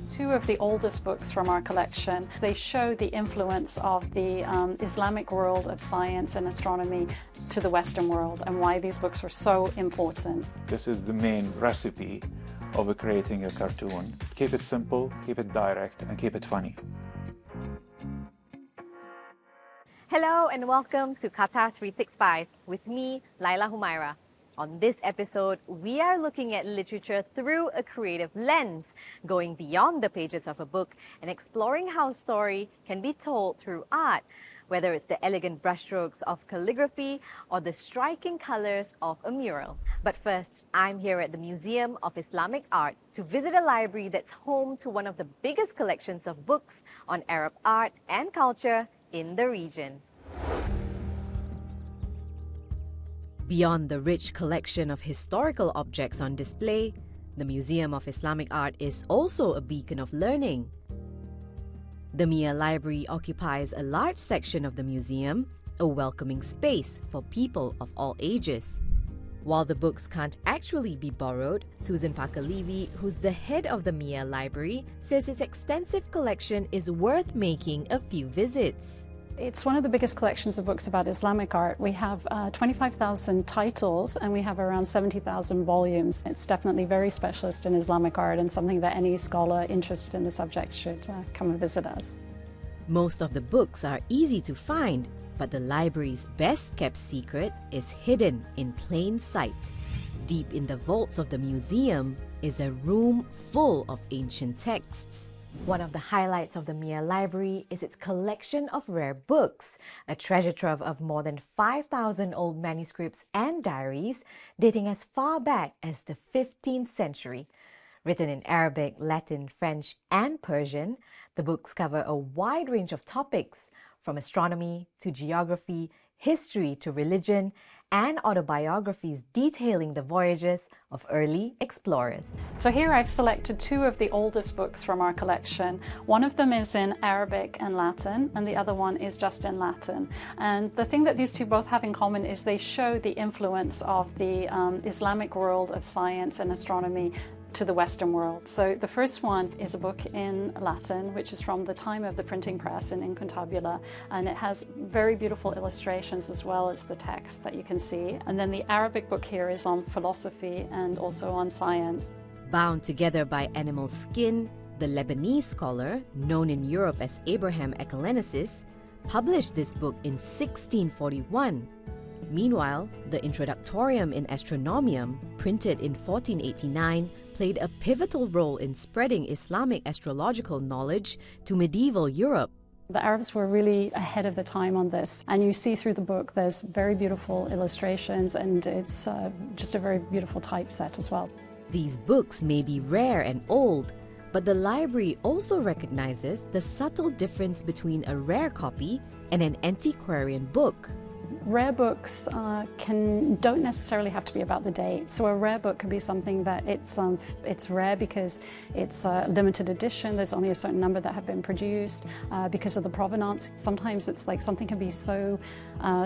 Two of the oldest books from our collection. They show the influence of the Islamic world of science and astronomy to the Western world and why these books were so important. This is the main recipe of creating a cartoon. Keep it simple, keep it direct, and keep it funny. Hello and welcome to Qatar 365 with me, Laila Humaira. On this episode, we are looking at literature through a creative lens, going beyond the pages of a book and exploring how story can be told through art, whether it's the elegant brushstrokes of calligraphy or the striking colors of a mural. But first, I'm here at the Museum of Islamic Art to visit a library that's home to one of the biggest collections of books on Arab art and culture in the region. Beyond the rich collection of historical objects on display, the Museum of Islamic Art is also a beacon of learning. The MIA Library occupies a large section of the museum, a welcoming space for people of all ages. While the books can't actually be borrowed, Susan Parker-Levy, who's the head of the MIA Library, says its extensive collection is worth making a few visits. It's one of the biggest collections of books about Islamic art. We have 25,000 titles and we have around 70,000 volumes. It's definitely very specialist in Islamic art and something that any scholar interested in the subject should come and visit us. Most of the books are easy to find, but the library's best-kept secret is hidden in plain sight. Deep in the vaults of the museum is a room full of ancient texts. One of the highlights of the MIA Library is its collection of rare books, a treasure trove of more than 5,000 old manuscripts and diaries dating as far back as the 15th century. Written in Arabic, Latin, French, and Persian, the books cover a wide range of topics, from astronomy to geography, history to religion, and autobiographies detailing the voyages of early explorers. So here I've selected two of the oldest books from our collection. One of them is in Arabic and Latin, and the other one is just in Latin. And the thing that these two both have in common is they show the influence of the Islamic world of science and astronomy to the Western world. So the first one is a book in Latin, which is from the time of the printing press in Incontabula, and it has very beautiful illustrations as well as the text that you can see. And then the Arabic book here is on philosophy and also on science. Bound together by animal skin, the Lebanese scholar, known in Europe as Abraham Ekalensis, published this book in 1641. Meanwhile, the Introductorium in Astronomium, printed in 1489, played a pivotal role in spreading Islamic astrological knowledge to medieval Europe. The Arabs were really ahead of the time on this, and you see through the book there's very beautiful illustrations and it's just a very beautiful typeset as well. These books may be rare and old, but the library also recognizes the subtle difference between a rare copy and an antiquarian book. Rare books don't necessarily have to be about the date. So a rare book could be something that it's rare because it's a limited edition. There's only a certain number that have been produced because of the provenance. Sometimes it's like something can be so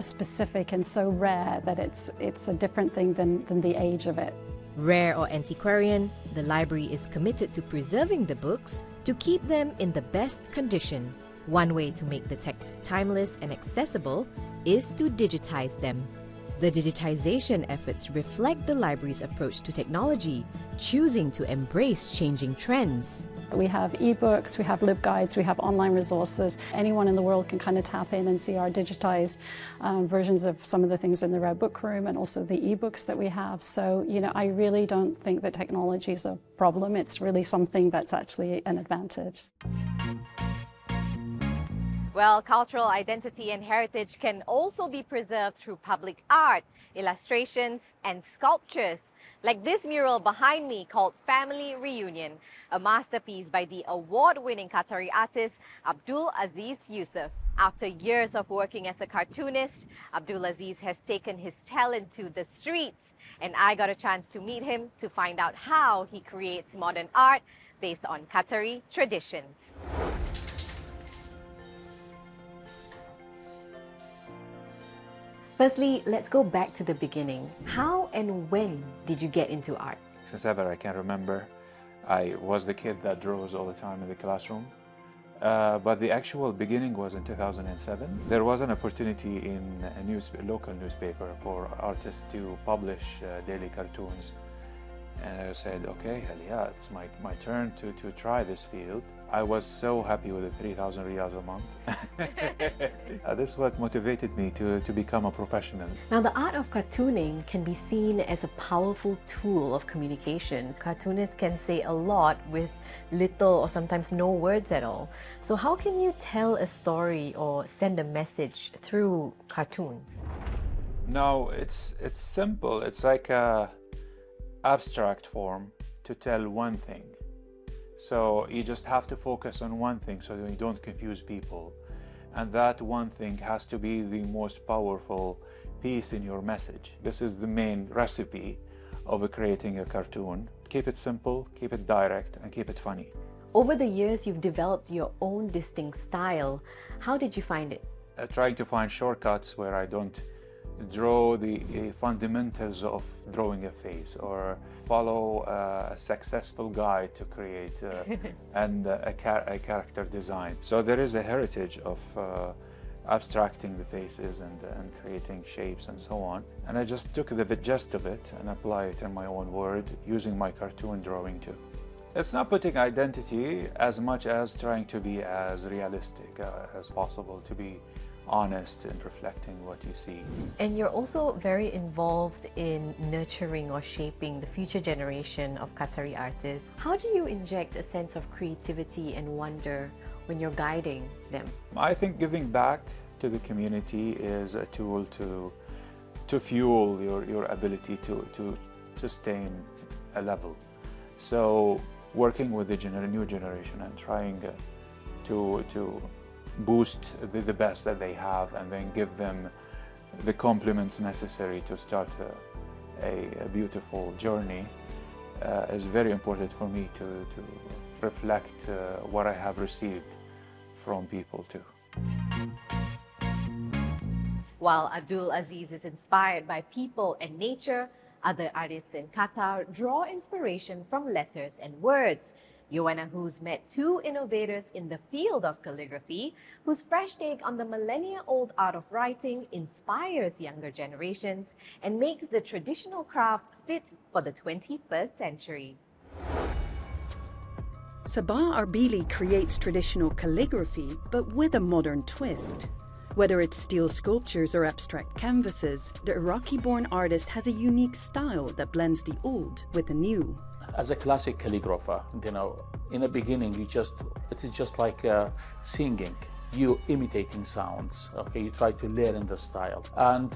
specific and so rare that it's a different thing than the age of it. Rare or antiquarian, the library is committed to preserving the books to keep them in the best condition. One way to make the texts timeless and accessible is to digitize them. The digitization efforts reflect the library's approach to technology, choosing to embrace changing trends. We have ebooks, we have LibGuides, we have online resources. Anyone in the world can kind of tap in and see our digitized versions of some of the things in the Rare Book Room and also the ebooks that we have. So, I really don't think that technology is a problem. It's really something that's actually an advantage. Well, cultural identity and heritage can also be preserved through public art, illustrations, and sculptures, like this mural behind me called Family Reunion, a masterpiece by the award-winning Qatari artist Abdul Aziz Yusuf. After years of working as a cartoonist, Abdul Aziz has taken his talent to the streets, and I got a chance to meet him to find out how he creates modern art based on Qatari traditions. Firstly, let's go back to the beginning. How and when did you get into art? Since ever I can remember, I was the kid that draws all the time in the classroom. But the actual beginning was in 2007. There was an opportunity in a local newspaper for artists to publish daily cartoons. And I said, okay, hell yeah, it's my turn to try this field. I was so happy with the 3,000 riyals a month. This is what motivated me to become a professional. Now, the art of cartooning can be seen as a powerful tool of communication. Cartoonists can say a lot with little or sometimes no words at all. So how can you tell a story or send a message through cartoons? No, it's simple. It's like a abstract form to tell one thing. So you just have to focus on one thing so that you don't confuse people. And that one thing has to be the most powerful piece in your message. This is the main recipe of creating a cartoon. Keep it simple, keep it direct, and keep it funny. Over the years, you've developed your own distinct style. How did you find it? Trying to find shortcuts where I don't draw the fundamentals of drawing a face or follow a successful guide to create a character design. So there is a heritage of abstracting the faces and creating shapes and so on. And I just took the gist of it and apply it in my own word using my cartoon drawing too. It's not putting identity as much as trying to be as realistic as possible, to be honest and reflecting what you see. And you're also very involved in nurturing or shaping the future generation of Qatari artists. How do you inject a sense of creativity and wonder when you're guiding them? I think giving back to the community is a tool to fuel your ability to sustain a level. So working with the new generation and trying to boost the best that they have and then give them the compliments necessary to start a beautiful journey is very important for me to reflect what I have received from people too. While Abdul Aziz is inspired by people and nature, other artists in Qatar draw inspiration from letters and words. Joanna Hoos met two innovators in the field of calligraphy whose fresh take on the millennia-old art of writing inspires younger generations and makes the traditional craft fit for the 21st century. Sabah Arbili creates traditional calligraphy, but with a modern twist. Whether it's steel sculptures or abstract canvases, the Iraqi-born artist has a unique style that blends the old with the new. As a classic calligrapher, in the beginning, it is just like singing. You imitating sounds, okay? You try to learn the style. And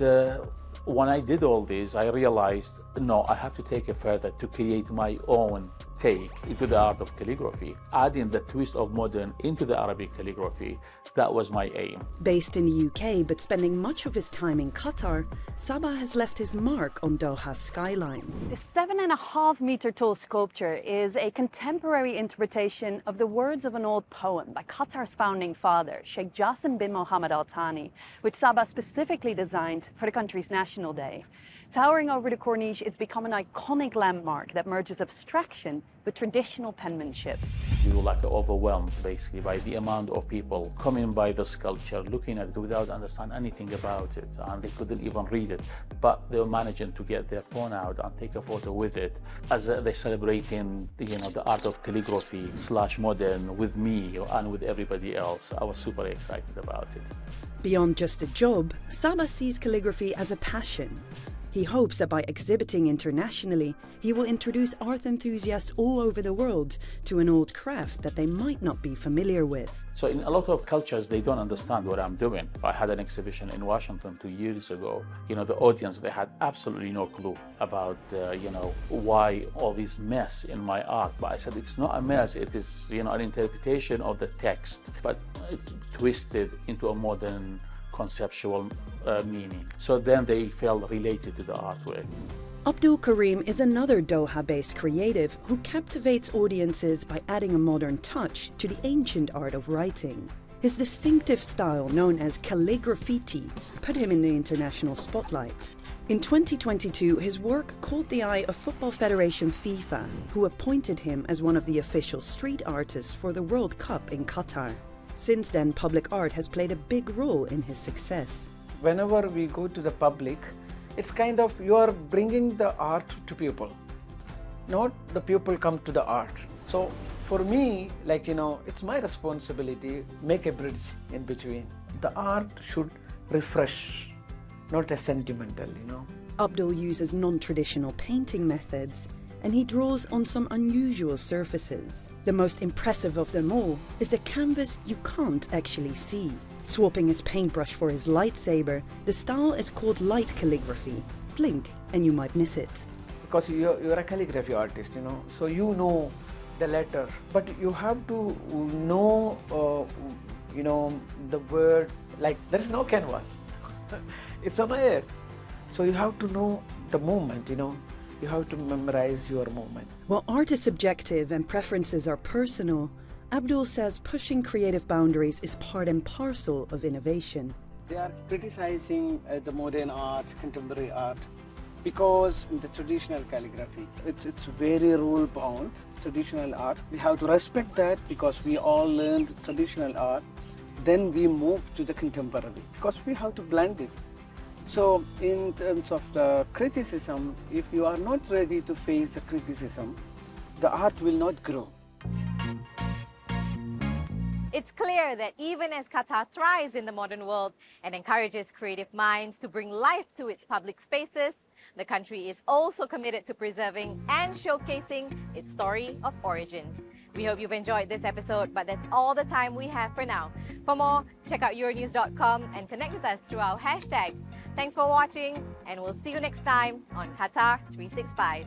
when I did all this, I realized, no, I have to take it further to create my own take into the art of calligraphy, adding the twist of modern into the Arabic calligraphy. That was my aim. Based in the UK, but spending much of his time in Qatar, Sabah has left his mark on Doha's skyline. The 7.5-meter tall sculpture is a contemporary interpretation of the words of an old poem by Qatar's founding father, Sheikh Jassim bin Mohammed Al Thani, which Sabah specifically designed for the country's National Day. Towering over the Corniche, it's become an iconic landmark that merges abstraction with traditional penmanship. You were like overwhelmed basically by the amount of people coming by the sculpture, looking at it without understanding anything about it, and they couldn't even read it, but they were managing to get their phone out and take a photo with it as they're celebrating the art of calligraphy / modern with me and with everybody else. I was super excited about it. Beyond just a job, Sabah sees calligraphy as a passion. He hopes that by exhibiting internationally, he will introduce art enthusiasts all over the world to an old craft that they might not be familiar with. So in a lot of cultures, they don't understand what I'm doing. I had an exhibition in Washington 2 years ago. The audience, they had absolutely no clue about, why all this mess in my art. But I said, it's not a mess. It is, an interpretation of the text, but it's twisted into a modern conceptual meaning. So then they felt related to the artwork. Abdul Karim is another Doha-based creative who captivates audiences by adding a modern touch to the ancient art of writing. His distinctive style, known as calligraffiti, put him in the international spotlight. In 2022, his work caught the eye of Football Federation FIFA, who appointed him as one of the official street artists for the World Cup in Qatar. Since then, public art has played a big role in his success. Whenever we go to the public, it's kind of you are bringing the art to people, not the people come to the art. So for me, it's my responsibility, make a bridge in between. The art should refresh, not as sentimental, Abdul uses non-traditional painting methods, and he draws on some unusual surfaces. The most impressive of them all is the canvas you can't actually see. Swapping his paintbrush for his lightsaber, the style is called light calligraphy. Blink and you might miss it. Because you're a calligraphy artist, so you know the letter, but you have to know, the word, there's no canvas. It's on air. So you have to know the movement, you have to memorize your movement. While art is subjective and preferences are personal, Abdul says pushing creative boundaries is part and parcel of innovation. They are criticizing the modern art, contemporary art, because the traditional calligraphy, it's very rule-bound, traditional art. We have to respect that because we all learned traditional art. Then we move to the contemporary because we have to blend it. So in terms of the criticism, if you are not ready to face the criticism, the art will not grow. It's clear that even as Qatar thrives in the modern world and encourages creative minds to bring life to its public spaces, the country is also committed to preserving and showcasing its story of origin. We hope you've enjoyed this episode, but that's all the time we have for now. For more, check out euronews.com and connect with us through our hashtag. Thanks for watching, and we'll see you next time on Qatar 365.